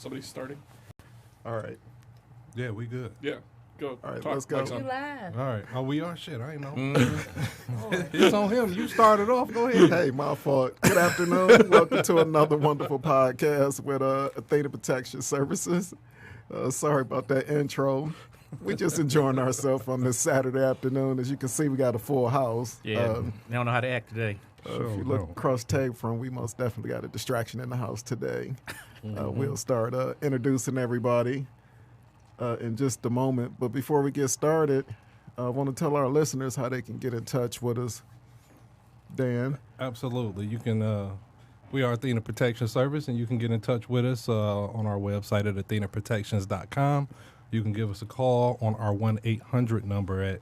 Somebody's starting. All right. Yeah, we good. Yeah. Go. All right, Talk. let's go. Mike's You on. live. All right. Oh, we are? Shit, I ain't know. It's on him. You started off. Go ahead. Hey, my fault. Good afternoon. Welcome to another wonderful podcast with Athena Protection Services. Sorry about that intro. We just enjoying ourselves on this Saturday afternoon. As you can see, we got a full house. Yeah, they don't know how to act today. If you look across the table from, we most definitely got a distraction in the house today. We'll start introducing everybody in just a moment. But before we get started, I want to tell our listeners how they can get in touch with us. Dan? Absolutely. You can. We are Athena Protection Service, and you can get in touch with us on our website at athenaprotections.com. You can give us a call on our 1-800 number at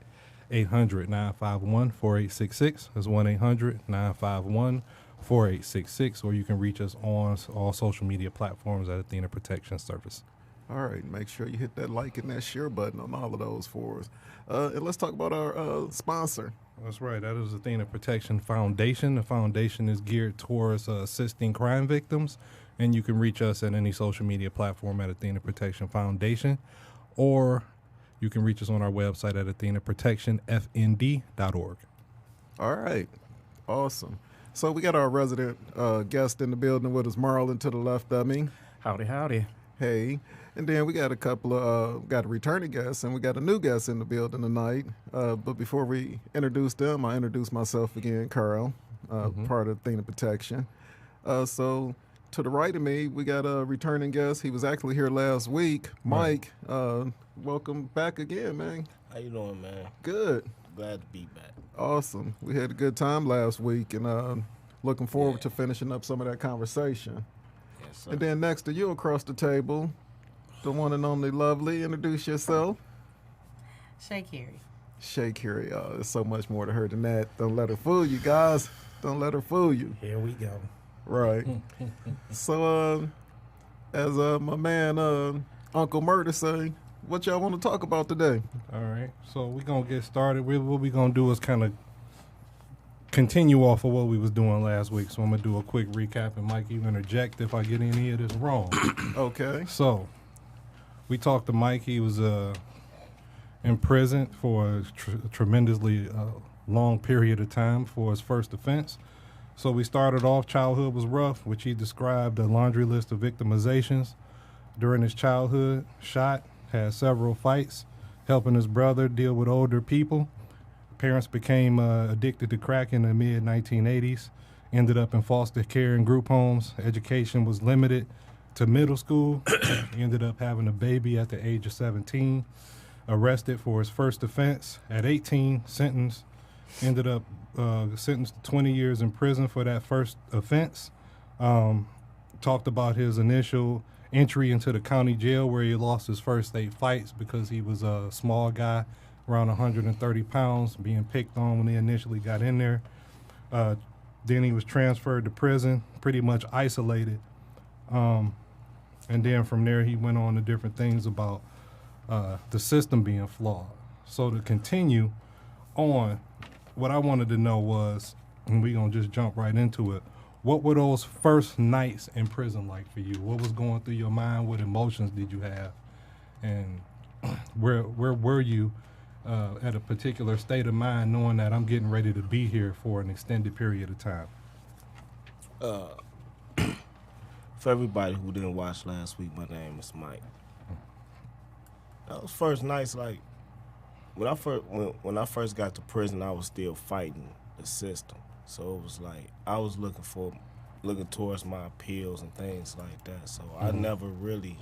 800-951-4866. That's 1-800-951-4866. Or you can reach us on all social media platforms at Athena Protection Service. All right, make sure you hit that like and that share button on all of those for us. And let's talk about our sponsor. That's right. That is Athena Protection Foundation. The foundation is geared towards assisting crime victims, and you can reach us at any social media platform at Athena Protection Foundation, or you can reach us on our website at athenaprotectionfnd.org. All right, awesome. So we got our resident guest in the building with us, Marlon, to the left of me. Howdy, howdy. Hey. And then we got a couple of, got a returning guest, and we got a new guest in the building tonight. But before we introduce them, I introduce myself again, Carl, part of Athena Protection. So to the right of me, we got a returning guest. He was actually here last week. Mike, welcome back again, man. How you doing, man? Good. Glad to be back. Awesome. We had a good time last week, and looking forward to finishing up some of that conversation. Yes, sir. And then next to you across the table, the one and only Lovely. Introduce yourself. Shay Carey. Shay Carey. There's so much more to her than that. Don't let her fool you, guys. Don't let her fool you. Here we go. Right. So, as my man Uncle Murder say, what y'all want to talk about today? All right. So we're going to get started. What we're going to do is kind of continue off of what we was doing last week. So I'm going to do a quick recap, and Mike, you interject if I get any of this wrong. Okay. So we talked to Mike. He was in prison for a tremendously long period of time for his first offense. So we started off, childhood was rough, which he described a laundry list of victimizations. During his childhood, shot, had several fights, helping his brother deal with older people. Parents became addicted to crack in the mid-1980s, ended up in foster care and group homes. Education was limited to middle school. He ended up having a baby at the age of 17, arrested for his first offense at 18, ended up sentenced to 20 years in prison for that first offense. Talked about his initial entry into the county jail where he lost his first 8 fights because he was a small guy, around 130 pounds, being picked on when he initially got in there. Then he was transferred to prison, pretty much isolated. And then from there, he went on to different things about the system being flawed. So to continue on, what I wanted to know was, and we're going to just jump right into it, what were those first nights in prison like for you? What was going through your mind? What emotions did you have? And where were you at a particular state of mind knowing that I'm getting ready to be here for an extended period of time? For everybody who didn't watch last week, my name is Mike. Those first nights, like when I first got to prison, I was still fighting the system. So it was like I was looking towards my appeals and things like that. So I never really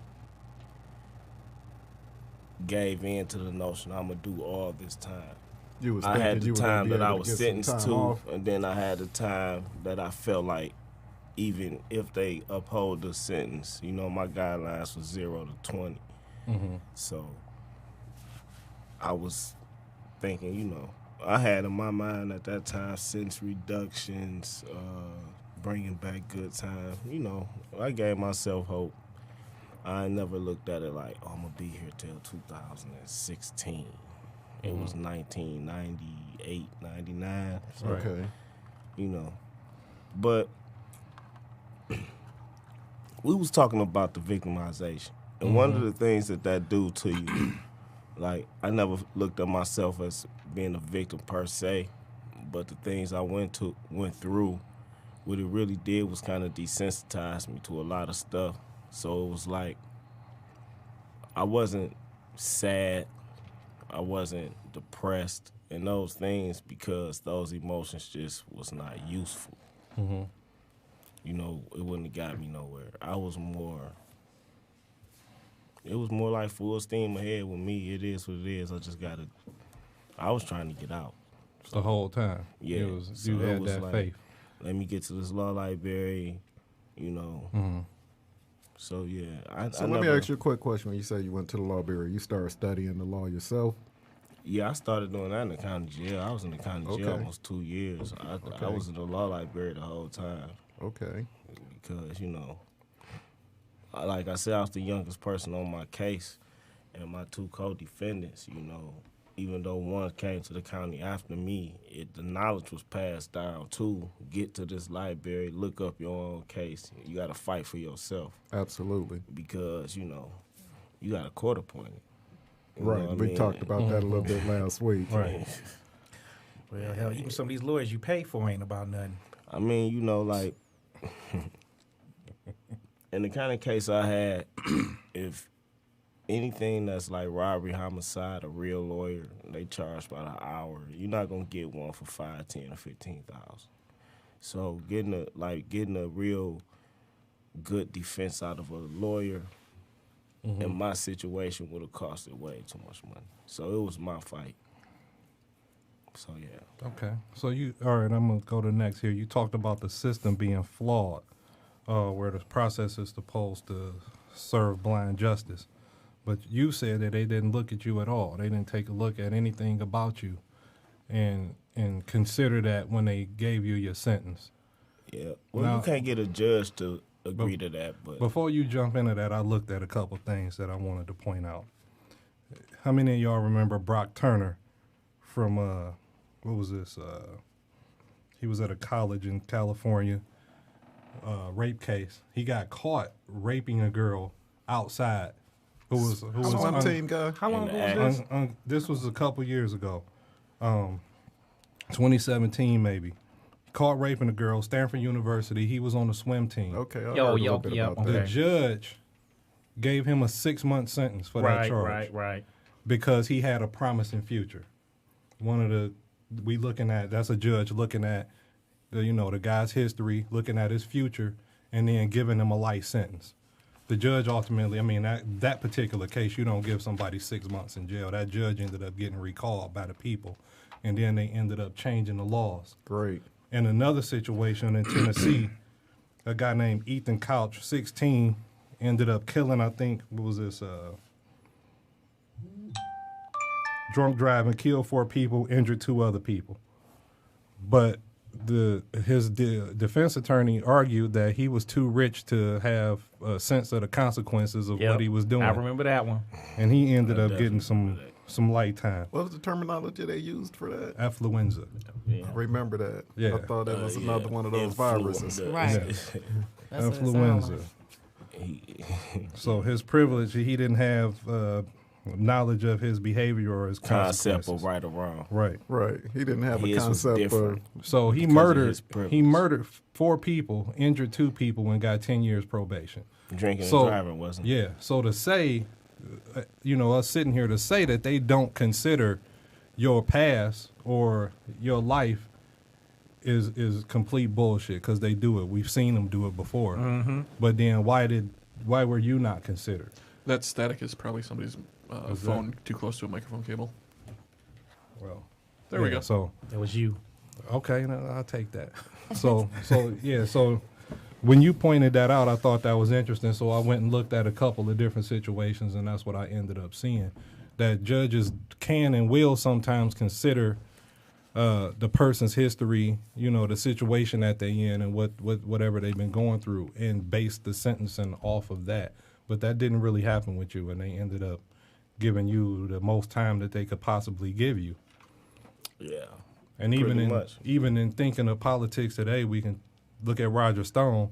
gave in to the notion I'm gonna do all this time. I had the time that I was sentenced to, and then I had the time that I felt like even if they uphold the sentence, you know, my guidelines was 0 to 20. So I was thinking, you know, I had in my mind at that time sentence reductions, bringing back good time. You know, I gave myself hope. I never looked at it like, oh, I'm going to be here till 2016. It was 1998, 99. So, Okay. You know, but we was talking about the victimization. And one of the things that do to you, like, I never looked at myself as being a victim per se, but the things I went through, what it really did was kind of desensitize me to a lot of stuff. So it was like, I wasn't sad, I wasn't depressed, and those things, because those emotions just was not useful. Mm-hmm. You know, it wouldn't have got me nowhere. It was more like full steam ahead with me. It is what it is. I was trying to get out. So, the whole time? Yeah. You had that like, faith. Let me get to this law library, you know. Mm-hmm. So, yeah. Let me ask you a quick question. When you say you went to the law bureau, you started studying the law yourself? Yeah, I started doing that in the county jail. I was in the county jail almost 2 years. I was in the law library the whole time. Okay. Because, you know, like I said, I was the youngest person on my case, and my 2 co-defendants, you know, even though one came to the county after me, the knowledge was passed down to get to this library, look up your own case. You got to fight for yourself. Absolutely. Because, you know, you got a court appointed. Right. We talked about that a little bit last week. Right. Well, hell, even some of these lawyers you pay for ain't about nothing. I mean, you know, like, in the kind of case I had, if anything that's like robbery, homicide, a real lawyer, they charge by the hour, you're not going to get one for $5,000, $10,000, or $15,000. So getting a real good defense out of a lawyer in my situation would have costed way too much money. So it was my fight. So, yeah. Okay. So all right, I'm going to go to next here. You talked about the system being flawed, where the process is supposed to serve blind justice. But you said that they didn't look at you at all. They didn't take a look at anything about you and consider that when they gave you your sentence. Yeah. Well, now, you can't get a judge to agree to that. But before you jump into that, I looked at a couple things that I wanted to point out. How many of y'all remember Brock Turner from, what was this? He was at a college in California, rape case. He got caught raping a girl outside. Who was team guy? How long ago was this? This was a couple years ago, 2017 maybe. Caught raping a girl, Stanford University. He was on the swim team. Okay, I heard a little bit about that. The judge gave him a 6-month sentence for that charge. Right. Because he had a promising future. That's a judge looking at the guy's history, looking at his future, and then giving him a life sentence. The judge ultimately, I mean, that particular case, you don't give somebody 6 months in jail. That judge ended up getting recalled by the people, and then they ended up changing the laws. Great. In another situation in Tennessee, a guy named Ethan Couch, 16, ended up killing, I think, what was this, drunk driving, killed 4 people, injured 2 other people. But his defense attorney argued that he was too rich to have a sense of the consequences of what he was doing. I remember that one. And he ended up getting some light time. What was the terminology they used for that? Affluenza. Yeah. I remember that. Yeah. I thought that was another one of those viruses. Right. Yeah. Influenza. So his privilege, he didn't have knowledge of his behavior or his concept of right or wrong. Right. He didn't have a concept of. So he murdered 4 people, injured 2 people, and got 10 years probation. Drinking and driving, wasn't it? Yeah. So to say, us sitting here to say that they don't consider your past or your life is complete bullshit, because they do it. We've seen them do it before. Mm-hmm. But then why were you not considered? That static is probably somebody's phone too close to a microphone cable. Well, there we go. So it was you. Okay, I'll take that. So when you pointed that out, I thought that was interesting. So I went and looked at a couple of different situations, and that's what I ended up seeing. That judges can and will sometimes consider the person's history, the situation that they're in, and whatever they've been going through, and base the sentencing off of that. But that didn't really happen with you, and they ended up giving you the most time that they could possibly give you. Yeah. And even in thinking of politics today, we can look at Roger Stone,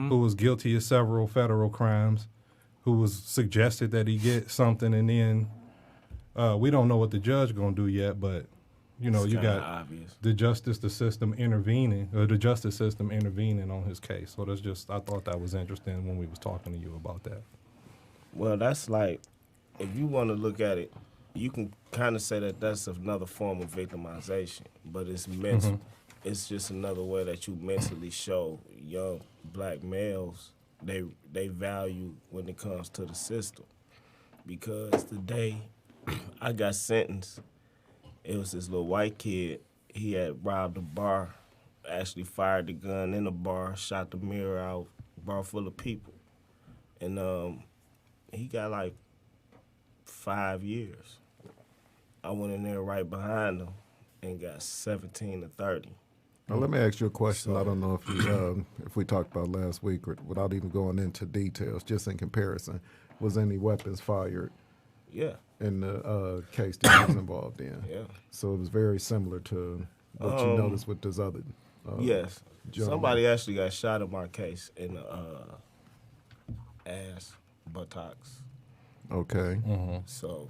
who was guilty of several federal crimes, who was suggested that he get something, and then we don't know what the judge going to do yet, but you know, you got obvious. The justice system intervening on his case. So that's just, I thought that was interesting when we was talking to you about that. Well, that's like, if you want to look at it, you can kind of say that that's another form of victimization, but it's mental. It's just another way that you mentally show young black males they value when it comes to the system. Because the day I got sentenced, it was this little white kid. He had robbed a bar, actually fired the gun in the bar, shot the mirror out, bar full of people. And he got like 5 years. I went in there right behind him and got 17 to 30. Now, let me ask you a question. I don't know if you, if we talked about last week, or without even going into details, just in comparison, was any weapons fired? Yeah. In the case that you was involved in? Yeah. So it was very similar to what you noticed with this other. Yes. Gentleman. Somebody actually got shot in my case in the ass, buttocks. Okay. So.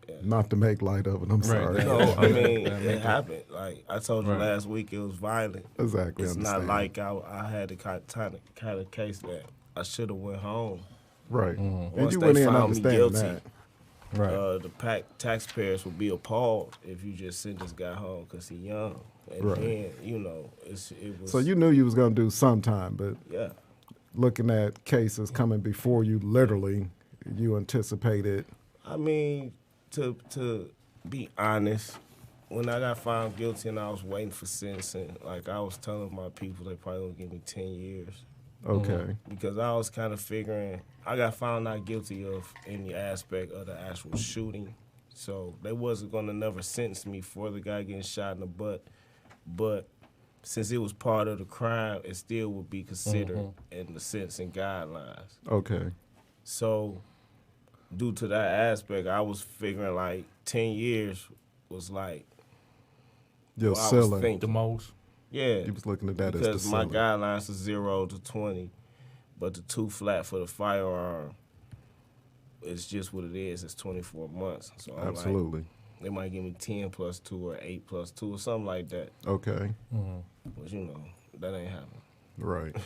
Yeah. Not to make light of it, I'm sorry. No, I mean, it happened. Like I told you last week, it was violent. Exactly. It's not like I had the kind of case that I should have went home. Right. Once and you they went in found me guilty, that. Right. The taxpayers would be appalled if you just sent this guy home because he's young. And then, you know, it was... So you knew you was going to do some time, but yeah, looking at cases coming before you, literally, you anticipated... I mean... To be honest, when I got found guilty and I was waiting for sentencing, like I was telling my people they probably gonna give me 10 years. Okay. Because I was kind of figuring, I got found not guilty of any aspect of the actual shooting. So they wasn't gonna never sentence me for the guy getting shot in the butt. But since it was part of the crime, it still would be considered in the sentencing guidelines. Okay. So due to that aspect, I was figuring like 10 years was like your ceiling. The most. Yeah. You was looking at that as the because my ceiling. guidelines are 0 to 20, but the 2 flat for the firearm, it's just what it is. It's 24 months. So I'm absolutely. Like, they might give me 10 plus 2 or 8 plus 2 or something like that. Okay. But you know, that ain't happening. Right.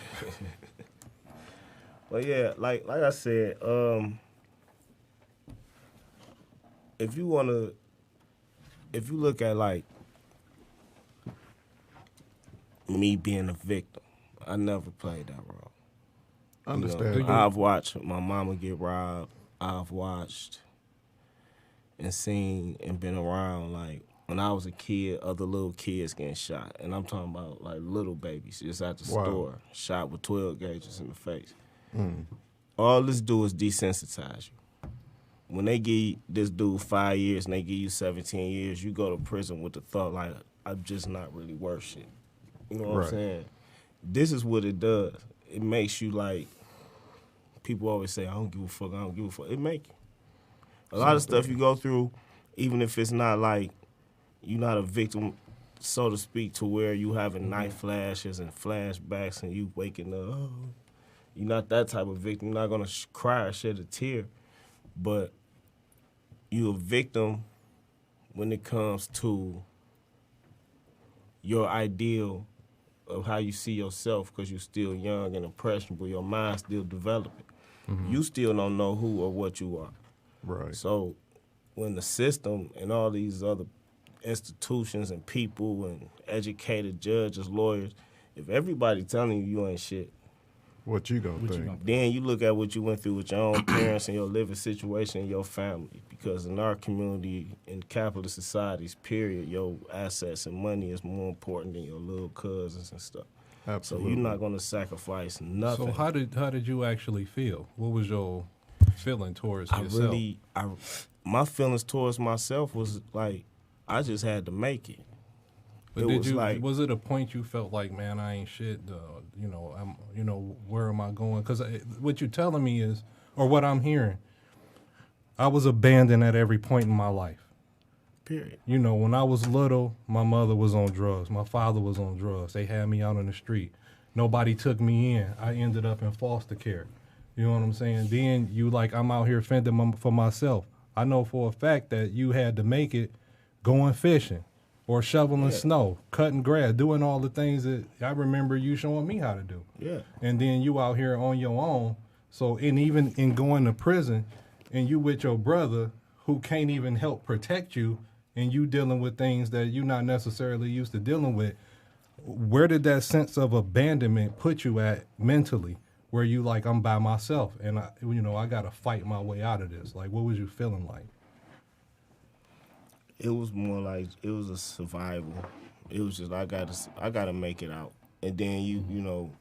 But yeah, like I said, if you look at like me being a victim, I never played that role. Understand. You know, I've watched my mama get robbed. I've watched and seen and been around, like, when I was a kid, other little kids getting shot. And I'm talking about, like, little babies just at the store, shot with 12 gauges in the face. All this do is desensitize you. When they give this dude 5 years and they give you 17 years, you go to prison with the thought, like, I'm just not really worth shit. You know what I'm saying? This is what it does. It makes you, like, people always say, I don't give a fuck, I don't give a fuck. It make you. A lot of stuff you go through, even if it's not like you're not a victim, so to speak, to where you having night flashes and flashbacks and you waking up, you're not that type of victim. You're not going to cry or shed a tear. But you're a victim when it comes to your ideal of how you see yourself because you're still young and impressionable. Your mind's still developing. You still don't know who or what you are. Right. So when the system and all these other institutions and people and educated judges, lawyers, if everybody telling you ain't shit, what you gonna think? Then you look at what you went through with your own parents and your living situation and your family. Because in our community, in capitalist societies, period, your assets and money is more important than your little cousins and stuff. Absolutely. So you're not gonna sacrifice nothing. So how did you actually feel? What was your feeling towards yourself? My feelings towards myself was like, I just had to make it. But was it a point you felt like, man, I ain't shit? Where am I going? Because what you're telling me is, or what I'm hearing, I was abandoned at every point in my life. Period. You know, when I was little, my mother was on drugs. My father was on drugs. They had me out on the street. nobody took me in. I ended up in foster care. You know what I'm saying? Then you like, I'm out here fending for myself. I know for a fact that you had to make it going fishing or shoveling snow, cutting grass, doing all the things that I remember you showing me how to do. Yeah. And then you out here on your own. So, and even in going to prison and you with your brother who can't even help protect you and you dealing with things that you're not necessarily used to dealing with, where did that sense of abandonment put you at mentally? Where you like, I'm by myself and I got to fight my way out of this. Like, what was you feeling like? It was more like it was a survival. It was just I gotta make it out. And then you know,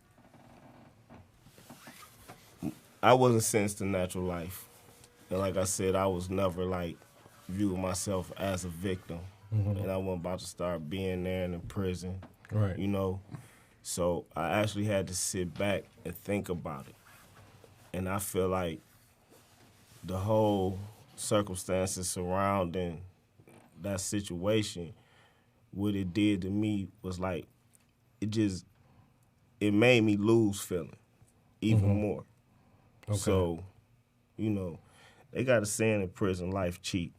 I wasn't sentenced to natural life. And like I said, I was never like viewing myself as a victim. And I wasn't about to start being there in the prison. Right. You know. So I actually had to sit back and think about it. And I feel like the whole circumstances surrounding that situation, what it did to me was like, it made me lose feeling even more. Okay. So, you know, they got a saying in prison, life cheap.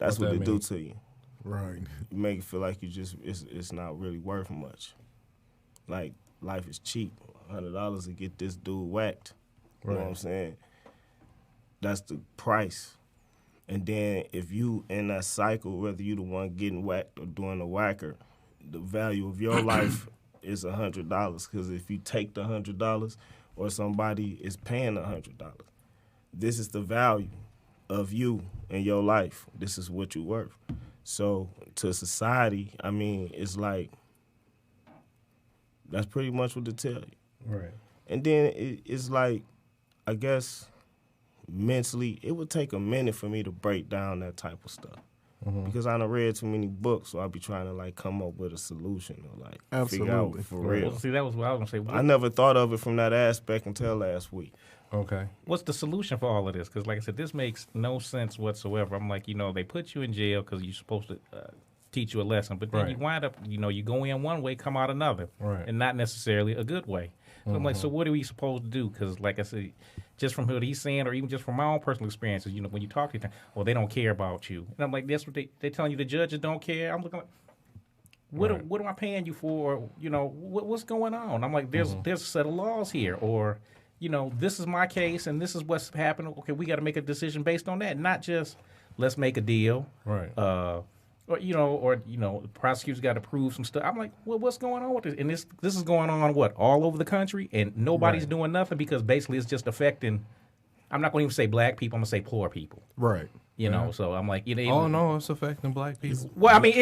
That's what they do to you. Right. You make it feel like it's not really worth much. Like, life is cheap. $100 to get this dude whacked. You know what I'm saying? That's the price. And then if you in that cycle, whether you the one getting whacked or doing the whacker, the value of your life is $100. Because if you take the $100 or somebody is paying $100, this is the value of you and your life. This is what you're worth. So to society, I mean, it's like, that's pretty much what they tell you. Right. And then it's like, I guess, mentally, it would take a minute for me to break down that type of stuff. Because I done read too many books, so I'll be trying to like come up with a solution or like figure out for real. Well, see, that was what I was gonna say. I never thought of it from that aspect until last week. Okay. What's the solution for all of this? Because like I said, this makes no sense whatsoever. I'm like, they put you in jail because you're supposed to teach you a lesson, but then you wind up, you go in one way, come out another, and not necessarily a good way. So I'm like, so what are we supposed to do? Because like I said, just from what he's saying, or even just from my own personal experiences, when you talk to them, well, they don't care about you. And I'm like, that's what they're telling you, the judges don't care. I'm looking like, what am I paying you for? What's going on? I'm like, there's a set of laws here, or, this is my case and this is what's happening. Okay, we got to make a decision based on that, not just let's make a deal. Right. Or the prosecutor's got to prove some stuff. I'm like, well, what's going on with this? And this is going on all over the country, and nobody's doing nothing because basically it's just affecting. I'm not going to even say black people. I'm going to say poor people. Right. So I'm like, oh no, it's affecting black people. Well, I mean,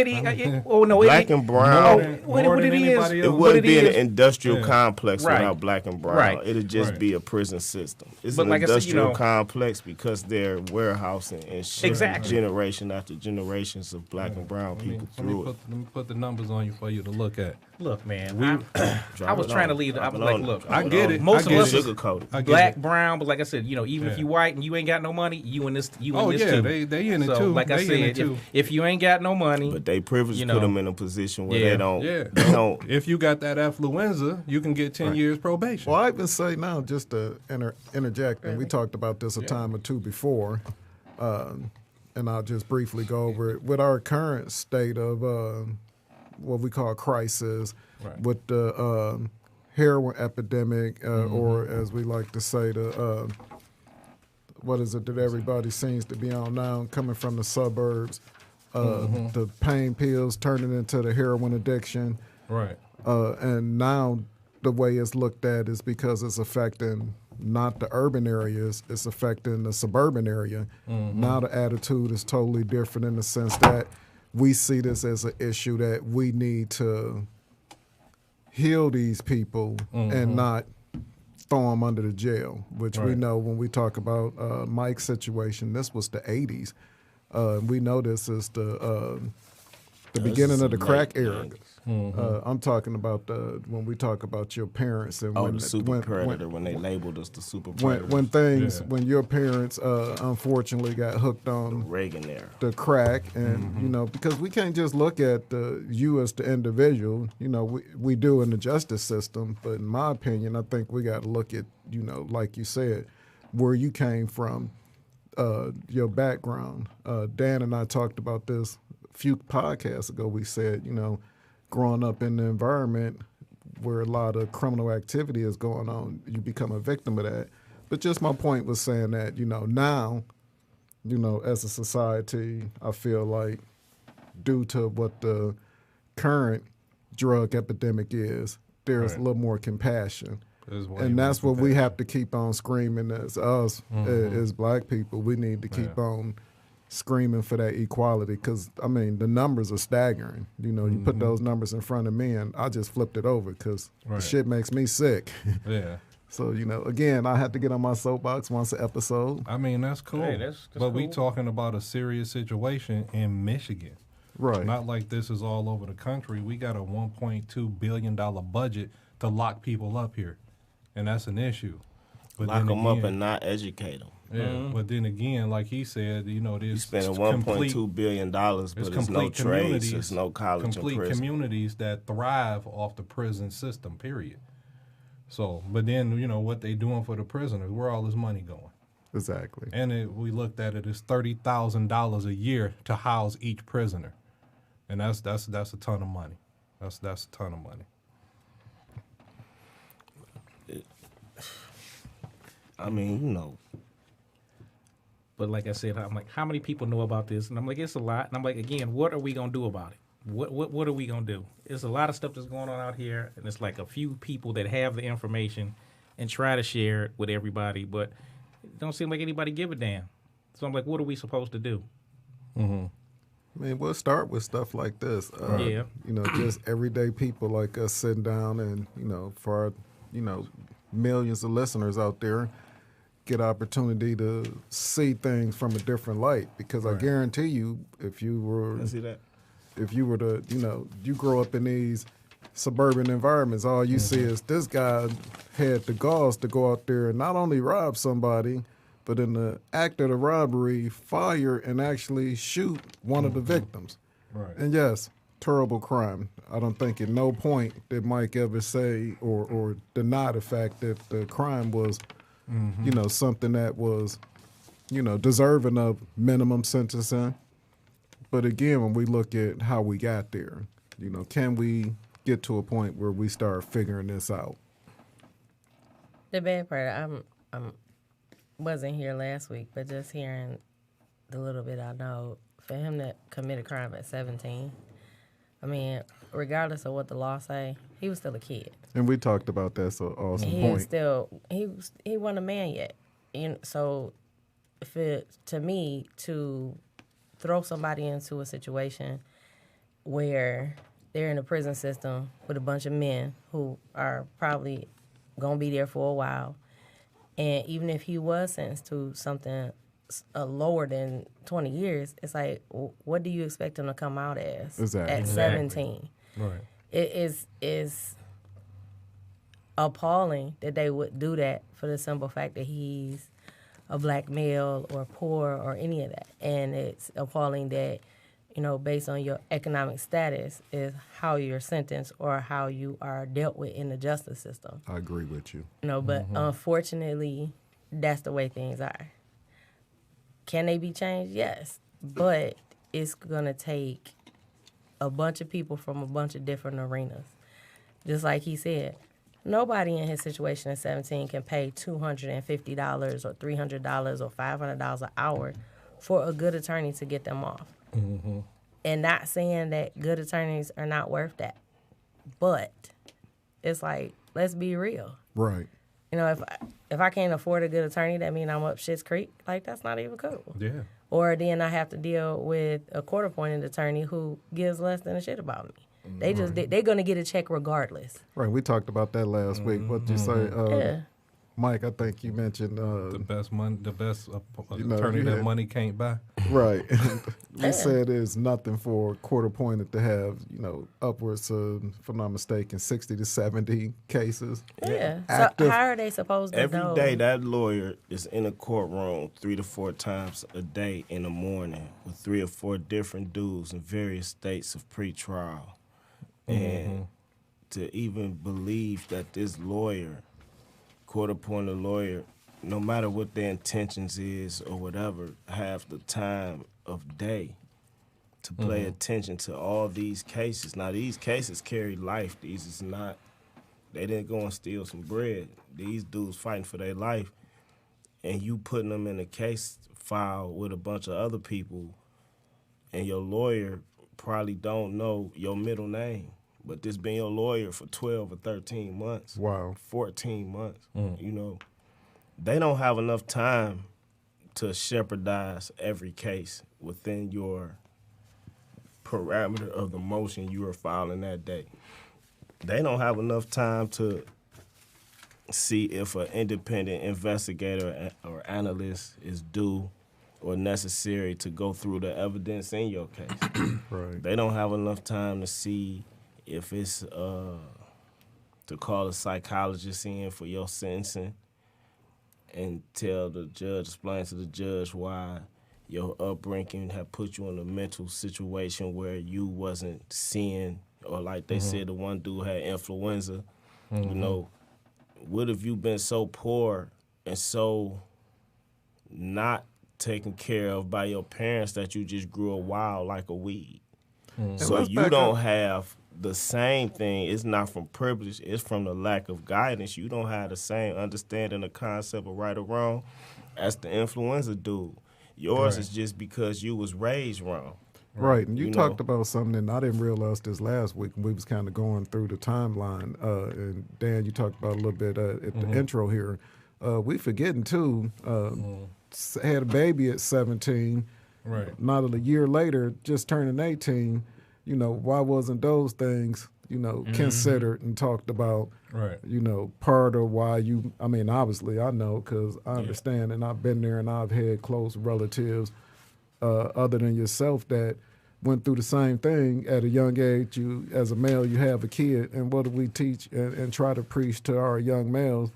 black and brown. It wouldn't be an industrial complex without black and brown. Right. It'd just be a prison system. It's an industrial complex because they're warehousing and shit generation after generations of black and brown people through it. Let me put the numbers on you for you to look at. Look, man, I was trying to leave. I was like, look, I get it. Most of us sugarcoated. Black, brown, but like I said, even if you white and you ain't got no money, you in this too. They in it so, too. Like I said, if you ain't got no money, but they privilege put them in a position where they don't. Yeah. They don't. If you got that affluenza, you can get 10 years probation. Well, I even say now, just to interject, and we talked about this a time or two before, and I'll just briefly go over it. With our current state of what we call crisis, with the heroin epidemic, or as we like to say, the what is it that everybody seems to be on now, coming from the suburbs, the pain pills turning into the heroin addiction. Right. And now the way it's looked at is because it's affecting not the urban areas, it's affecting the suburban area. Now the attitude is totally different in the sense that we see this as an issue that we need to heal these people and not throw them under the jail, which we know when we talk about Mike's situation, this was the 80s. We know this is the the beginning of the crack era. I'm talking about when we talk about your parents and the super predator, when they labeled us the super predator. When your parents unfortunately got hooked on the Reagan era, the crack, and because we can't just look at you as the individual. We do in the justice system, but in my opinion, I think we got to look at like you said, where you came from, your background. Dan and I talked about this a few podcasts ago. We said growing up in the environment where a lot of criminal activity is going on, you become a victim of that. But just my point was saying that, now, as a society, I feel like due to what the current drug epidemic is, there's a little more compassion. And that's what we have to keep on screaming as us, as black people. We need to keep on screaming for that equality, because the numbers are staggering. You put those numbers in front of me and I just flipped it over because the shit makes me sick. Yeah. So again, I had to get on my soapbox once an episode. That's cool. Hey, that's but cool. We talking about a serious situation in Michigan. Right. Not like this is all over the country. We got a $1.2 billion budget to lock people up here, and that's an issue. But lock them up and not educate them. Yeah, but then again, like he said, there's you spending $1.2 billion, but there's no trades, there's no college and prison. Complete communities that thrive off the prison system, period. So, but then, what they doing for the prisoners, where all this money going? Exactly. And we looked at it as $30,000 a year to house each prisoner. And that's a ton of money. That's a ton of money. But like I said, I'm like, how many people know about this? And I'm like, it's a lot. And I'm like, again, what are we going to do about it? What are we going to do? There's a lot of stuff that's going on out here, and it's like a few people that have the information and try to share it with everybody, but it don't seem like anybody give a damn. So I'm like, what are we supposed to do? We'll start with stuff like this. Just everyday people like us sitting down and, for our, millions of listeners out there, get opportunity to see things from a different light. Because I guarantee you, if you were to, you grow up in these suburban environments, all you see is this guy had the galls to go out there and not only rob somebody, but in the act of the robbery, fire and actually shoot one of the victims. Right. And yes, terrible crime. I don't think at no point did Mike ever say or deny the fact that the crime was, something that was, deserving of minimum sentencing. But again, when we look at how we got there, can we get to a point where we start figuring this out? The bad part, I wasn't here last week, but just hearing the little bit I know, for him to commit a crime at 17, regardless of what the law say, he was still a kid. And we talked about that, so awesome point. He wasn't a man yet. So to me, to throw somebody into a situation where they're in a prison system with a bunch of men who are probably going to be there for a while, and even if he was sentenced to something lower than 20 years, it's like, what do you expect him to come out as at 17? Right. It is appalling that they would do that for the simple fact that he's a black male or poor or any of that. And it's appalling that, based on your economic status is how you're sentenced or how you are dealt with in the justice system. I agree with you. But unfortunately, that's the way things are. Can they be changed? Yes. But it's going to take a bunch of people from a bunch of different arenas. Just like he said, nobody in his situation at 17 can pay $250 or $300 or $500 an hour for a good attorney to get them off. And not saying that good attorneys are not worth that. But it's like, let's be real. Right. If I can't afford a good attorney, that means I'm up Schitt's Creek. Like, that's not even cool. Yeah. Or then I have to deal with a court-appointed attorney who gives less than a shit about me. They're going to get a check regardless. Right. We talked about that last week. What you say? Mike, I think you mentioned the best attorney that money can't buy. Right. We said there's nothing for court appointed to have, upwards of, if I'm not mistaken, 60 to 70 cases. Yeah. So how are they supposed to Every know? day that lawyer is in a courtroom 3 to 4 times a day in the morning with 3 or 4 different dudes in various states of pretrial. And to even believe that this lawyer, court-appointed lawyer, no matter what their intentions is or whatever, have the time of day to pay attention to all these cases. Now, these cases carry life. These is not, they didn't go and steal some bread. These dudes fighting for their life, and you putting them in a case file with a bunch of other people, and your lawyer probably don't know your middle name. But this been your lawyer for 12 or 13 months. Wow. 14 months. They don't have enough time to shepherdize every case within your parameter of the motion you are filing that day. They don't have enough time to see if an independent investigator or analyst is due or necessary to go through the evidence in your case. Right. They don't have enough time to see if it's to call a psychologist in for your sentencing and tell the judge, explain to the judge why your upbringing had put you in a mental situation where you wasn't seeing, or like they said, the one dude had influenza. What have you been so poor and so not taken care of by your parents that you just grew a wild like a weed? So you don't have the same thing. It's not from privilege. It's from the lack of guidance. You don't have the same understanding the concept of right or wrong as the influenza dude. Yours is just because you was raised wrong. Right, and you talked about something, and I didn't realize this last week. We was kind of going through the timeline, and Dan, you talked about a little bit at the intro here. We forgetting, too, had a baby at 17. Right. Not a year later, just turning 18. Why wasn't those things, considered and talked about? Right. Part of why obviously I know because I understand and I've been there and I've had close relatives other than yourself that went through the same thing at a young age. You, as a male, you have a kid, and what do we teach and try to preach to our young males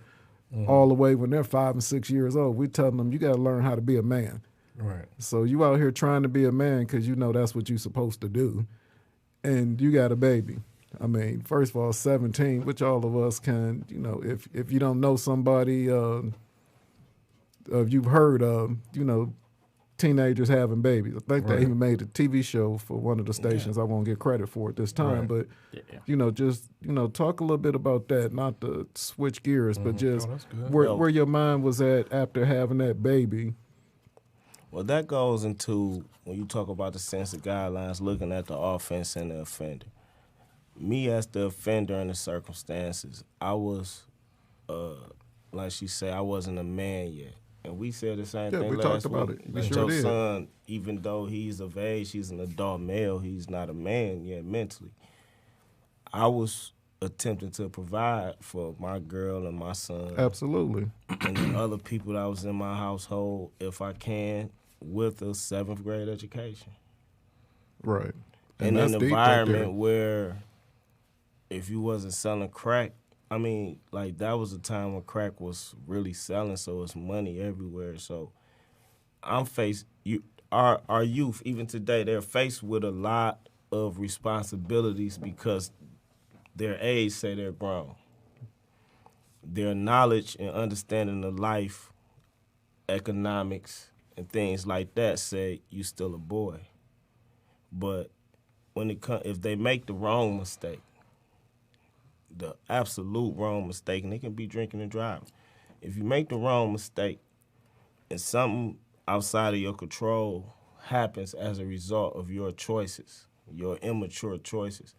all the way when they're 5 and 6 years old? We tell them, you got to learn how to be a man. Right. So you out here trying to be a man because that's what you're supposed to do. And you got a baby. First of all, 17, which all of us can, if you don't know somebody, you've heard of, teenagers having babies. I think they even made a TV show for one of the stations. I won't get credit for it this time, but, just, talk a little bit about that, not to switch gears, but just where your mind was at after having that baby. Well, that goes into, when you talk about the sense of guidelines, looking at the offense and the offender. Me as the offender in the circumstances, I was, like she said, I wasn't a man yet. And we said the same thing last talked about week. it. We That sure your did. son, even though he's of age, he's an adult male, he's not a man yet mentally. I was attempting to provide for my girl and my son. Absolutely. And the other people that was in my household, if I can, with a 7th grade education. Right. In an environment where if you wasn't selling crack, that was a time when crack was really selling, so it's money everywhere. So I'm faced, our youth, even today, they're faced with a lot of responsibilities because their age say they're grown. Their knowledge and understanding of life, economics, and things like that say you still a boy. But when if they make the wrong mistake, the absolute wrong mistake, and they can be drinking and driving. If you make the wrong mistake and something outside of your control happens as a result of your choices, your immature choices,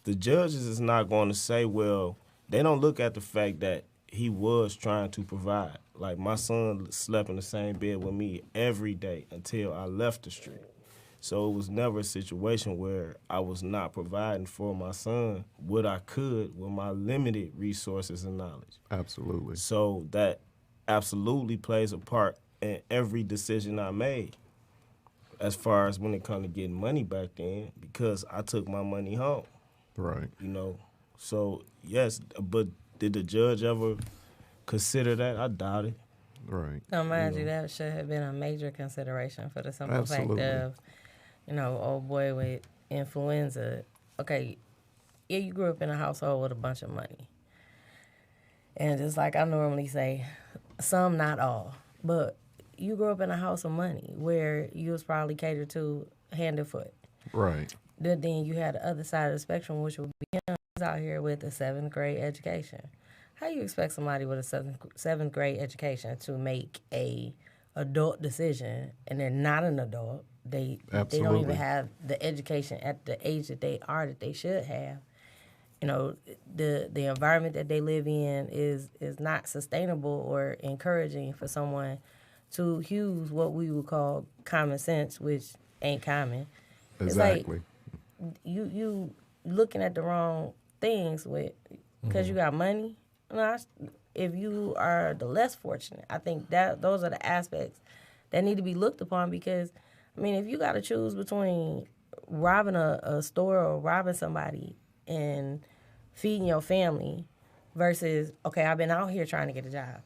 the judges is not going to say, well, they don't look at the fact that he was trying to provide. Like, my son slept in the same bed with me every day until I left the street. So it was never a situation where I was not providing for my son what I could with my limited resources and knowledge. Absolutely. So that absolutely plays a part in every decision I made as far as when it comes to getting money back then, because I took my money home. Right. You know, so yes, but did the judge ever consider that? I doubt it. Right. No, mind you, that should have been a major consideration for the simple fact of, old boy with influenza. Okay, yeah, you grew up in a household with a bunch of money. And just like I normally say, some, not all, but you grew up in a house of money where you was probably catered to hand and foot. Right. Then you had the other side of the spectrum, which would be him. He's out here with a 7th grade education. How you expect somebody with a 7th grade education to make a adult decision, and they're not an adult? They don't even have the education at the age that they are that they should have. You know, the environment that they live in is not sustainable or encouraging for someone to use what we would call common sense, which ain't common. Exactly. It's like you looking at the wrong things with because you got money. If you are the less fortunate, I think that those are the aspects that need to be looked upon, because, I mean, if you got to choose between robbing a store or robbing somebody and feeding your family versus, okay, I've been out here trying to get a job.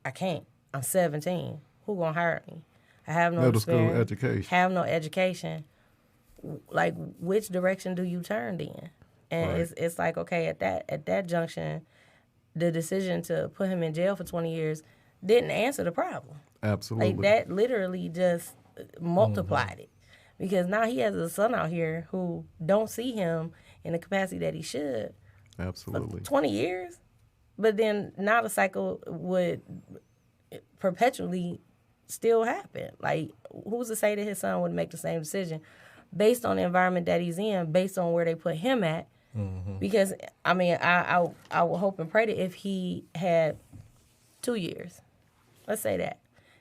I can't. I'm 17. Who gonna hire me? I have no experience. Middle school education. Have no education. Like, which direction do you turn then? And right. it's like, okay, at that junction, the decision to put him in jail for 20 years didn't answer the problem. Absolutely. Like, that literally just multiplied it. Because now he has a son out here who don't see him in the capacity that he should. Absolutely. For 20 years. But then now the cycle would perpetually still happen. Like, who's to say that his son would make the same decision based on the environment that he's in, based on where they put him at? Because, I mean, I would hope and pray that if he had 2 years, let's say that,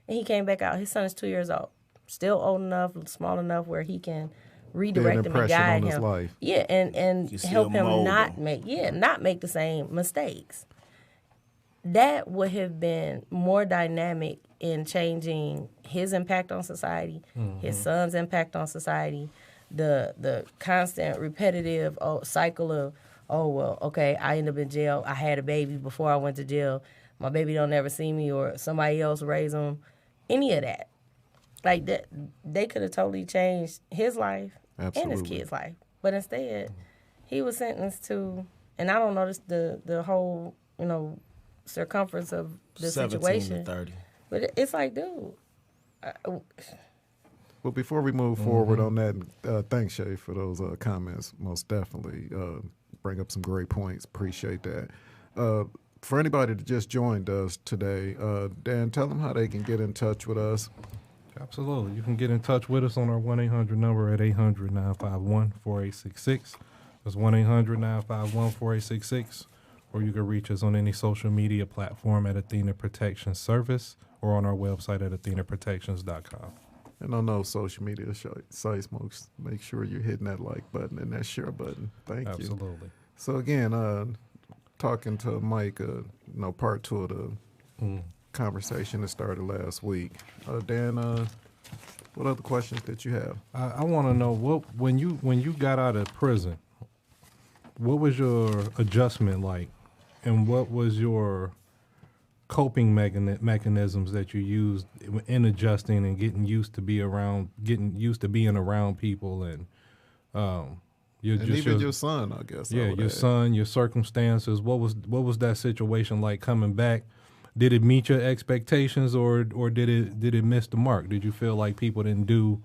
and he came back out, his son is 2 years old, still old enough, small enough where he can redirect him and guide him. Life. Yeah, and help him not make the same mistakes. That would have been more dynamic in changing his impact on society, his son's impact on society, the constant repetitive cycle of, oh, well, okay, I ended up in jail. I had a baby before I went to jail. My baby don't never see me, or somebody else raise him. Any of that. Like, that, they could have totally changed his life and his kid's life. But instead, he was sentenced to, and I don't know the whole, circumference of the 17 situation. to 30. But it's like, dude. Well, before we move forward on that, thanks, Shay, for those comments. Most definitely bring up some great points. Appreciate that. For anybody that just joined us today, Dan, tell them how they can get in touch with us. Absolutely. You can get in touch with us on our 1-800 number at 800-951-4866. That's 1-800-951-4866. Or you can reach us on any social media platform at Athena Protection Service or on our website at athenaprotections.com. And on those social media sites, make sure you're hitting that like button and that share button. Thank you. Absolutely. So again, talking to Mike, part 2 of the conversation that started last week. Dan, what other questions did you have? I want to know, when you got out of prison, what was your adjustment like, and what was your coping mechanisms that you used in adjusting and getting used to being around people, and your son, I guess. Yeah, your son, your circumstances. What was that situation like coming back? Did it meet your expectations, or did it miss the mark? Did you feel like people didn't do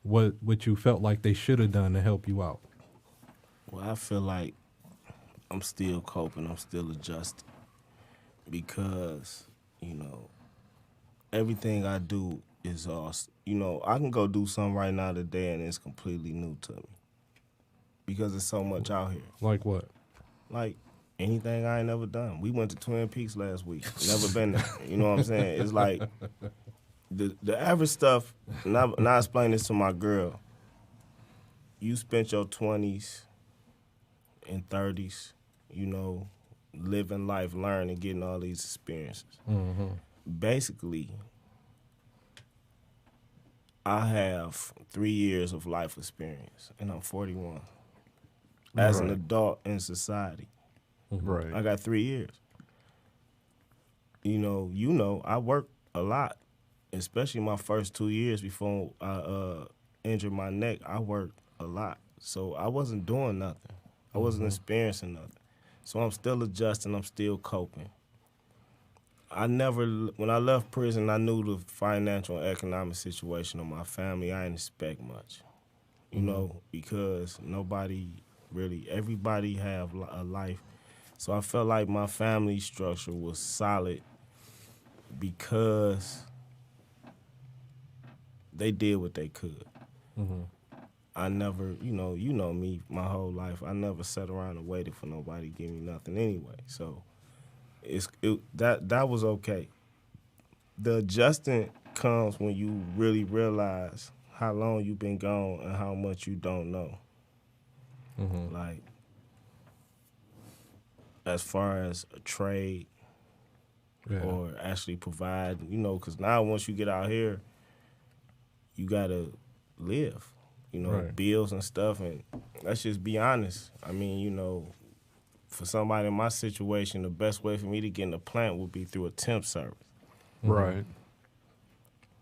what you felt like they should have done to help you out? Well, I feel like I'm still coping. I'm still adjusting because, everything I do is I can go do something right now today and it's completely new to me because there's so much out here. Like what? Like anything I ain't never done. We went to Twin Peaks last week. Never been there. You know what I'm saying? It's like the average stuff, and I explain this to my girl, you spent your 20s and 30s, you know, living life, learning, getting all these experiences. Mm-hmm. Basically, I have 3 years of life experience, and I'm 41. As an adult in society, I got 3 years. You know, I worked a lot, especially my first 2 years before I injured my neck. I worked a lot, so I wasn't doing nothing. I wasn't experiencing nothing. So I'm still adjusting. I'm still coping. When I left prison, I knew the financial and economic situation of my family. I didn't expect much, you know, because everybody have a life. So I felt like my family structure was solid because they did what they could. Mm-hmm. I never, you know me, my whole life, I never sat around and waited for nobody to give me nothing anyway. So that was okay. The adjusting comes when you really realize how long you've been gone and how much you don't know. Mm-hmm. Like, as far as a trade or actually provide, you know, because now once you get out here, you got to live. You know, bills and stuff, and let's just be honest. I mean, you know, for somebody in my situation, the best way for me to get in the plant would be through a temp service. Right.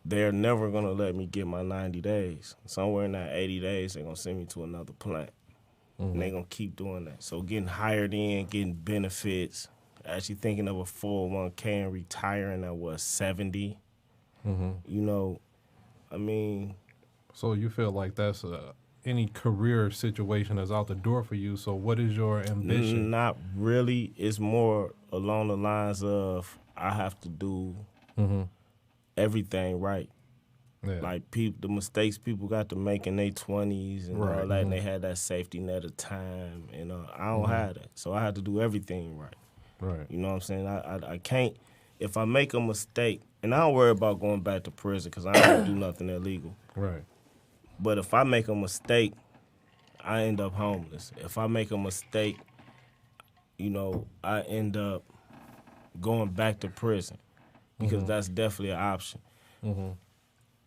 They're never going to let me get my 90 days. Somewhere in that 80 days, they're going to send me to another plant. Mm-hmm. And they're going to keep doing that. So getting hired in, getting benefits, actually thinking of a 401k and retiring at, 70? Mm-hmm. You know, I mean... So you feel like that's any career situation that's out the door for you. So what is your ambition? Not really. It's more along the lines of I have to do everything right. Yeah. Like the mistakes people got to make in their 20s and all that, and they had that safety net of time. And I don't have that. So I have to do everything right. Right. You know what I'm saying? I can't, if I make a mistake, and I don't worry about going back to prison because I don't do nothing illegal. Right. But if I make a mistake, I end up homeless. If I make a mistake, you know, I end up going back to prison because that's definitely an option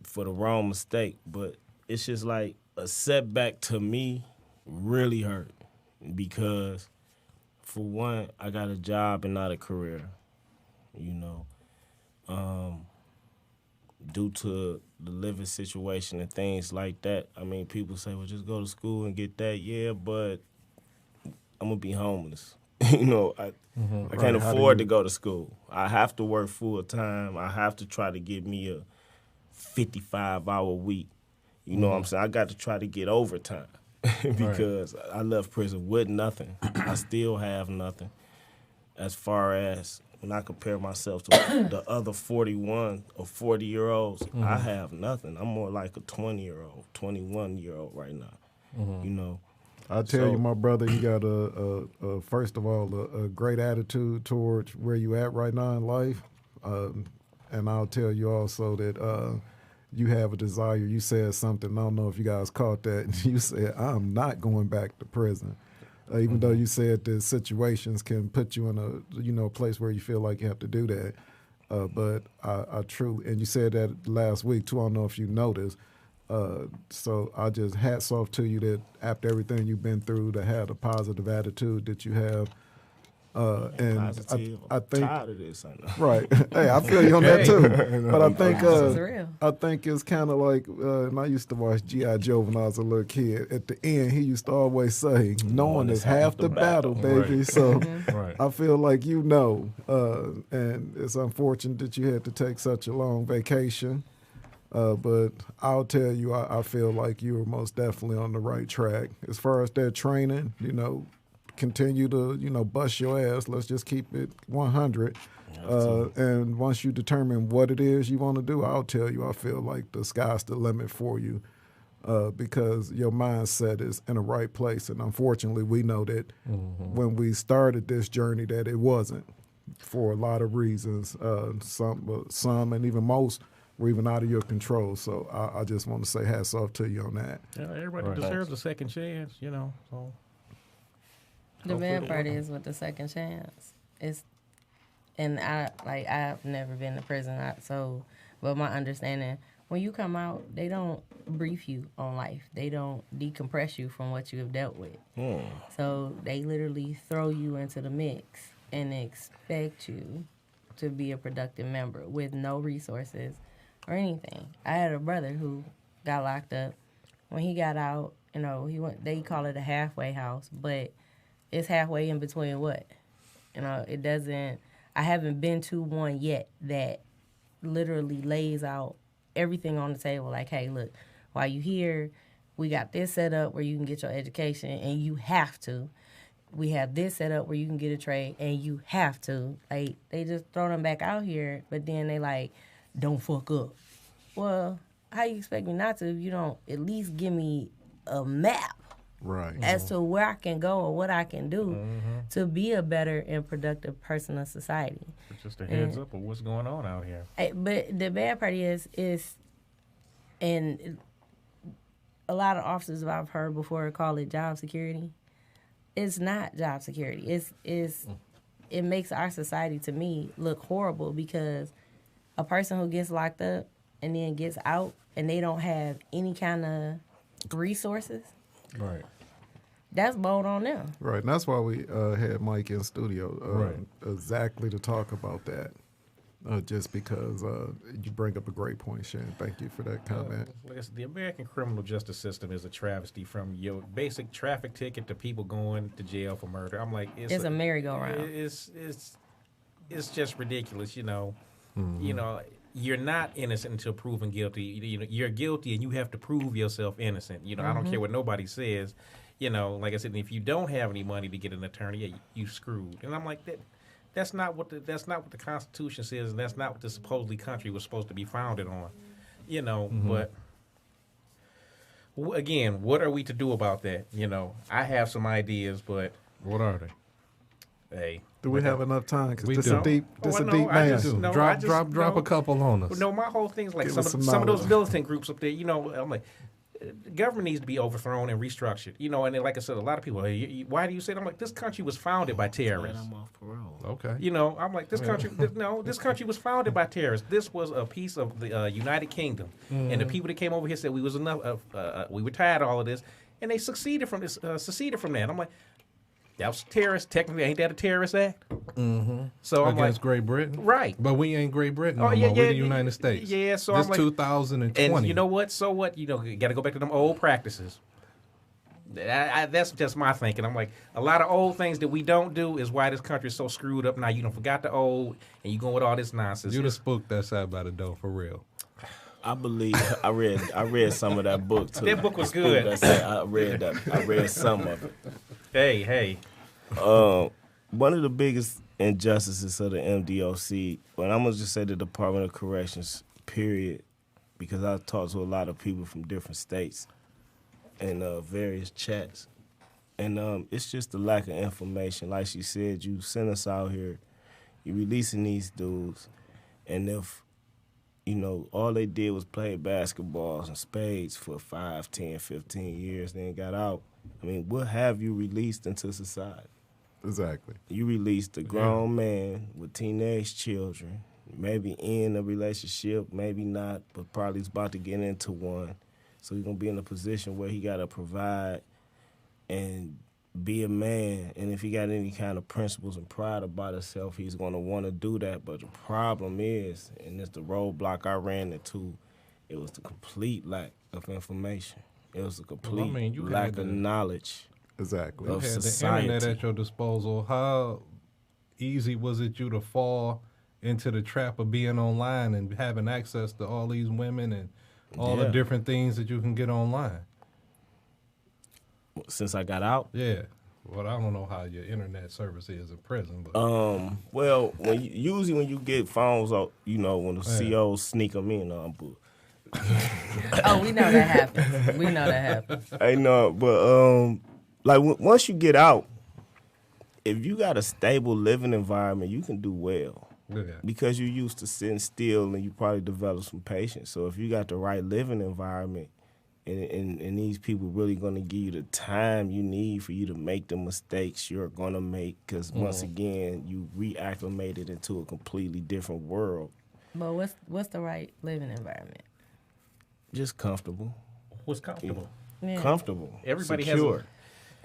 for the wrong mistake. But it's just like a setback to me really hurt because, for one, I got a job and not a career, you know. Due to the living situation and things like that. I mean, people say, well, just go to school and get that. Yeah, but I'm going to be homeless. You know, I can't afford to go to school. I have to work full time. I have to try to get me a 55-hour week. You know what I'm saying? I got to try to get overtime because I left prison with nothing. I still have nothing as far as when I compare myself to the other 41 or 40-year-olds, I have nothing. I'm more like a 20-year-old, 21-year-old right now, you know. I tell you, my brother, you got a first of all, a great attitude towards where you at right now in life. And I'll tell you also that you have a desire. You said something, I don't know if you guys caught that. You said, I'm not going back to prison. Even though you said the situations can put you in a place where you feel like you have to do that. But I truly, and you said that last week too, I don't know if you noticed. So I just hats off to you that after everything you've been through, to have a positive attitude that you have. And I think tired of this, I know. Right. Hey, I feel you on that too. But I think it's kind of like, and I used to watch G.I. Joe when I was a little kid. At the end, he used to always say, "Knowing is half the battle, baby." Right. So I feel like you know, and it's unfortunate that you had to take such a long vacation. But I'll tell you, I feel like you were most definitely on the right track as far as that training. You know. Continue to, bust your ass. Let's just keep it 100. And once you determine what it is you want to do, I'll tell you, I feel like the sky's the limit for you because your mindset is in the right place. And unfortunately, we know that when we started this journey that it wasn't for a lot of reasons. Some and even most were even out of your control. So I just want to say hats off to you on that. Yeah, everybody deserves a second chance, So the bad part is with the second chance. I've never been to prison, but my understanding, when you come out, they don't brief you on life. They don't decompress you from what you have dealt with. So they literally throw you into the mix and expect you to be a productive member with no resources or anything. I had a brother who got locked up. When he got out, they call it a halfway house, but it's halfway in between what? It doesn't, I haven't been to one yet that literally lays out everything on the table. Like, hey, look, while you here, we got this set up where you can get your education and you have to. We have this set up where you can get a trade and you have to. Like, they just throw them back out here, but then they like, don't fuck up. Well, how you expect me not to if you don't at least give me a map as to where I can go or what I can do to be a better and productive person of society? Just a heads up of what's going on out here. But the bad part is and a lot of officers that I've heard before call it job security. It's not job security. It makes our society, to me, look horrible because a person who gets locked up and then gets out and they don't have any kind of resources. Right. That's bold on them. Right, and that's why we had Mike in studio exactly to talk about that. Just because you bring up a great point, Shannon. Thank you for that comment. Like I said, the American criminal justice system is a travesty from your basic traffic ticket to people going to jail for murder. I'm like, it's a merry-go-round. It's just ridiculous, You're not innocent until proven guilty. You're guilty and you have to prove yourself innocent. I don't care what nobody says. Like I said, if you don't have any money to get an attorney, you screwed. And I'm like that. That's not what the Constitution says, and that's not what the supposedly country was supposed to be founded on, But again, what are we to do about that? I have some ideas, but what are they? Hey, do we have enough time? Because this do. a deep man. Drop a couple on us. No, my whole thing is like some of those militant groups up there. I'm like, the government needs to be overthrown and restructured. And then, like I said, a lot of people, hey, why do you say that? I'm like, this country was founded by terrorists. I'm off parole. Okay. I'm like, this country, this country was founded by terrorists. This was a piece of the United Kingdom. And the people that came over here said we was enough, we were tired of all of this. And they seceded from that. I'm like, that was terrorist. Technically, ain't that a terrorist act? Mm-hmm. So I'm against like, Great Britain, right? But we ain't Great Britain. We're the United States. Yeah, so this I'm like, 2020. And you know what? So what? You got to go back to them old practices. That's just my thinking. I'm like, a lot of old things that we don't do is why this country is so screwed up now. You forgot the old, and you going with all this nonsense. You the spook that's out by the door for real. I believe I read some of that book too. That book was good. I read some of it. Hey. One of the biggest injustices of the MDOC, but I'm gonna just say the Department of Corrections, period, because I talked to a lot of people from different states and various chats, and it's just the lack of information. Like she said, you send us out here, you releasing these dudes, and if all they did was play basketballs and spades for 5, 10, 15 years, then got out. I mean, what have you released into society? Exactly. You released a grown man with teenage children, maybe in a relationship, maybe not, but probably is about to get into one. So he's going to be in a position where he got to provide and be a man. And if he got any kind of principles and pride about himself, he's going to want to do that. But the problem is, and it's the roadblock I ran into, it was the complete lack of information. It was a complete lack of knowledge. Exactly. You had society. the internet at your disposal. How easy was it you to fall into the trap of being online and having access to all these women and all the different things that you can get online? Since I got out? Yeah. Well, I don't know how your internet service is in prison, but well, usually when you get phones, when the COs sneak them in, oh, we know that happens. I know, but once you get out, if you got a stable living environment, you can do well. because you're used to sitting still and you probably develop some patience. So if you got the right living environment and these people really going to give you the time you need for you to make the mistakes you're going to make, because once again, you reacclimated into a completely different world. But what's the right living environment? Just comfortable. What's comfortable? Yeah. Comfortable. Everybody secure.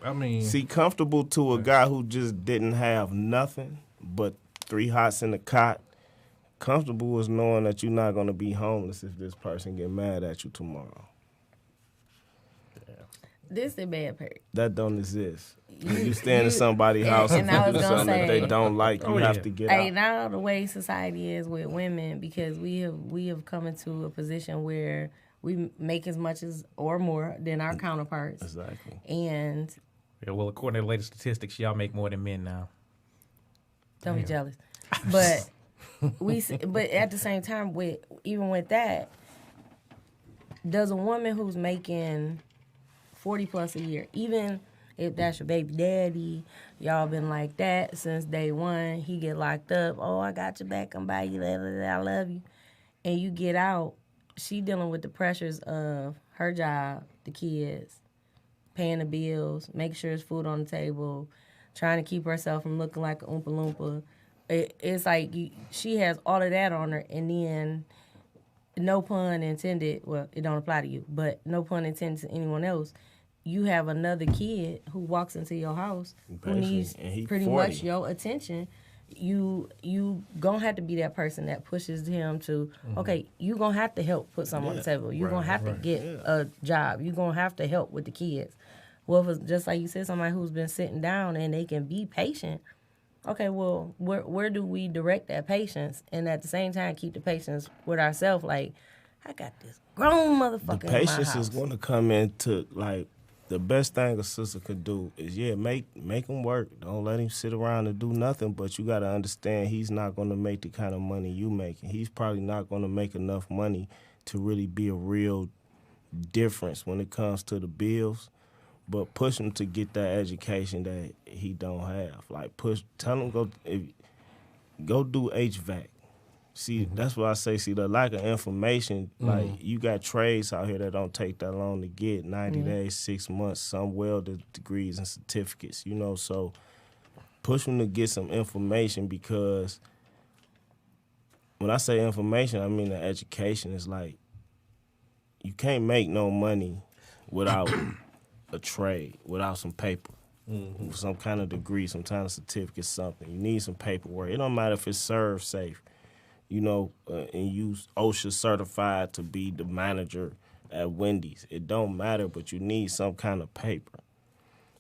has comfortable to a guy who just didn't have nothing but 3 hots in the cot. Comfortable is knowing that you're not going to be homeless if this person get mad at you tomorrow. This is a bad part. That don't exist. You stand in somebody's house and do something that they don't like, you have to get out. Now the way society is with women, because we have come into a position where we make as much as or more than our counterparts. Exactly. And well, according to the latest statistics, y'all make more than men now. Don't be jealous. But but at the same time, even with that, does a woman who's making 40 plus a year, even if that's your baby daddy, y'all been like that since day one, he get locked up, oh, I got your back, I'm by you, I love you, and you get out, she dealing with the pressures of her job, the kids, paying the bills, making sure there's food on the table, trying to keep herself from looking like an Oompa Loompa. It's like she has all of that on her, and then, no pun intended, well, it don't apply to you, but no pun intended to anyone else, you have another kid who walks into your house who needs pretty 40. Much your attention. You gonna have to be that person that pushes him to, okay, you gonna have to help put something on the table. You gonna have to get a job. You gonna have to help with the kids. Well, if it's just like you said, somebody who's been sitting down and they can be patient, okay, well, where do we direct that patience? And at the same time, keep the patience with ourselves. Like, I got this grown motherfucker in my house. The patience is going to come into, like, the best thing a sister could do is, make him work. Don't let him sit around and do nothing, but you got to understand he's not going to make the kind of money you making. He's probably not going to make enough money to really be a real difference when it comes to the bills. But push him to get that education that he don't have. Like, tell him go do HVAC. See, that's what I say. See, the lack of information, like, you got trades out here that don't take that long to get, 90 days, 6 months, some welded degrees and certificates, so push them to get some information, because when I say information, I mean the education. Is like, you can't make no money without a trade, without some paper. Some kind of degree, some kind of certificate, something. You need some paperwork. It don't matter if it's serve safe. And you OSHA certified to be the manager at Wendy's. It don't matter, but you need some kind of paper.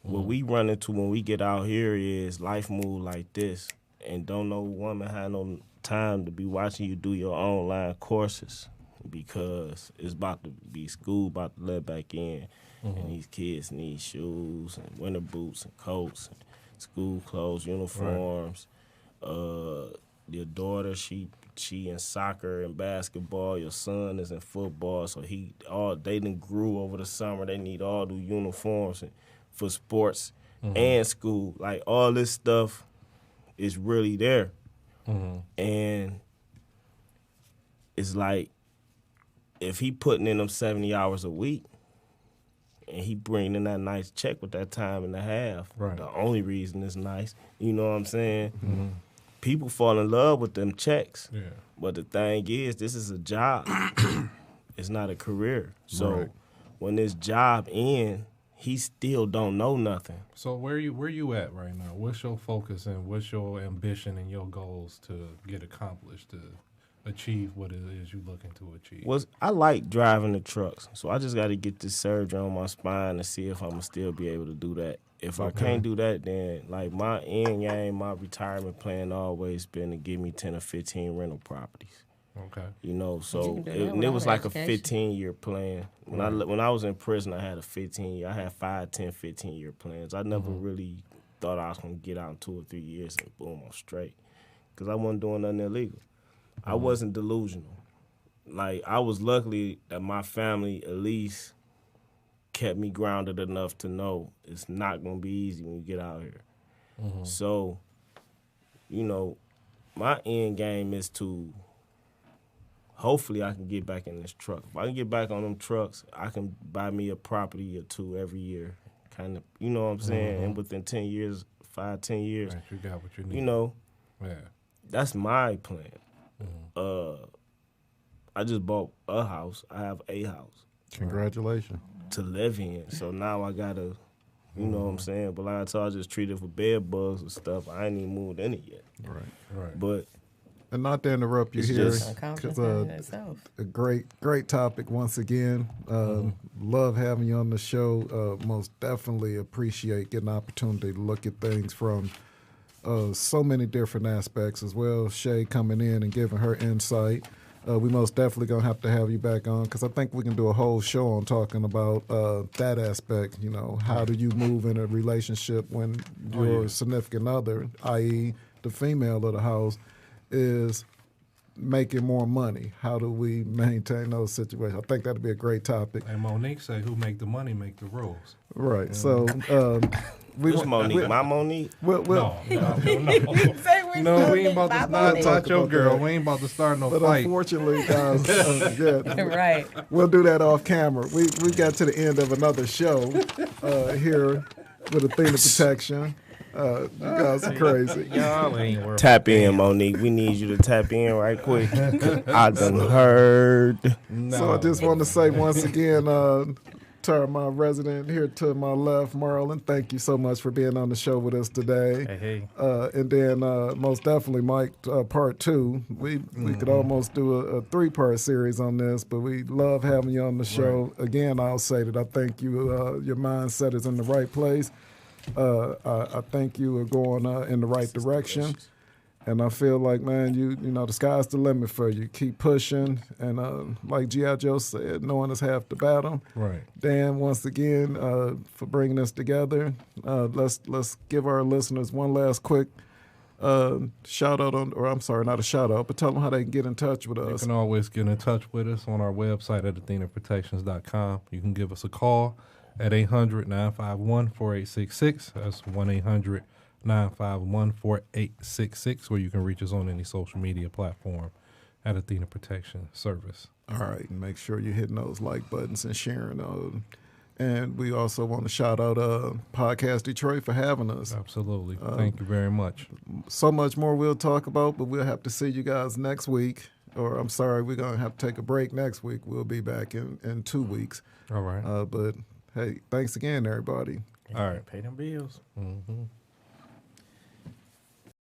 What we run into when we get out here is life move like this, and don't no woman have no time to be watching you do your online courses, because it's about to be school, about to let back in, and these kids need shoes and winter boots and coats and school clothes, uniforms. Your daughter, she in soccer and basketball. Your son is in football, so they done grew over the summer. They need all the uniforms for sports and school. Like, all this stuff is really there, and it's like, if he putting in them 70 hours a week, and he bringing in that nice check with that time and a half, the only reason it's nice, you know what I'm saying? People fall in love with them checks. Yeah. But the thing is, this is a job. It's not a career. So when this job ends, he still don't know nothing. So where you at right now? What's your focus and what's your ambition and your goals to get accomplished to achieve what it is you're looking to achieve? I like driving the trucks, so I just got to get this surgery on my spine to see if I'm going to still be able to do that. If I can't do that, then, like, my end game, my retirement plan always been to give me 10 or 15 rental properties. Okay. So it was like a 15-year plan. When I was in prison, I had a 15-year. I had 5, 10, 15-year plans. I never really thought I was going to get out in 2 or 3 years and boom, I'm straight, because I wasn't doing nothing illegal. I wasn't delusional. Like, I was lucky that my family at least kept me grounded enough to know it's not going to be easy when you get out here. So, my end game is to hopefully I can get back in this truck. If I can get back on them trucks, I can buy me a property or two every year. Kind of, you know what I'm saying? And within 10 years, 10 years, right, you got what you need. You know, yeah. That's my plan. I just bought a house. I have a house. Congratulations. To live in. So now I gotta, you know what I'm saying? But like I told, I just treated for bed bugs and stuff. I ain't even moved in it yet. Right. But and not to interrupt you here, because a great topic once again. Love having you on the show. Most definitely appreciate getting an opportunity to look at things from so many different aspects as well. Shay coming in and giving her insight. We most definitely going to have you back on, because I think we can do a whole show on talking about that aspect. You know, how do you move in a relationship when your significant other, i.e. the female of the house, is making more money? How do we maintain those situations? I think that'd be a great topic. And Monique say, "Who make the money make the rules." Right. So, which Monique? My Monique? No, we ain't about to start about your girl. That. We ain't about to start no but fight. Unfortunately, guys, right. We'll do that off camera. We got to the end of another show here with Athena Protection. You guys are crazy. Y'all ain't worth Tap in, Monique. We need you to tap in right quick. I done heard. No. So I just want to say once again, to my resident here to my left, Marlon, thank you so much for being on the show with us today. Hey. And then most definitely, Mike, part 2. We could almost do a 3-part series on this, but we love having you on the show. Right. Again, I'll say that I think you your mindset is in the right place. I think you are going in the right direction, and I feel like, man, you know, the sky's the limit for you. Keep pushing, and like G.I. Joe said, knowing is half the battle. Right. Dan, once again, for bringing us together. Let's give our listeners one last quick shout out not a shout out, but tell them how they can get in touch with us. You can always get in touch with us on our website at athenaprotections.com. You can give us a call at 800-951-4866. That's 1-800-951-4866, where you can reach us on any social media platform at Athena Protection Service. All right, and make sure you're hitting those like buttons and sharing those. And we also want to shout out Podcast Detroit for having us. Absolutely. Thank you very much. So much more we'll talk about, but we'll have to see you guys next week. Or I'm sorry, we're going to have to take a break next week. We'll be back in 2 weeks. All right. But hey, thanks again, everybody. All right. Pay them bills. Mm-hmm.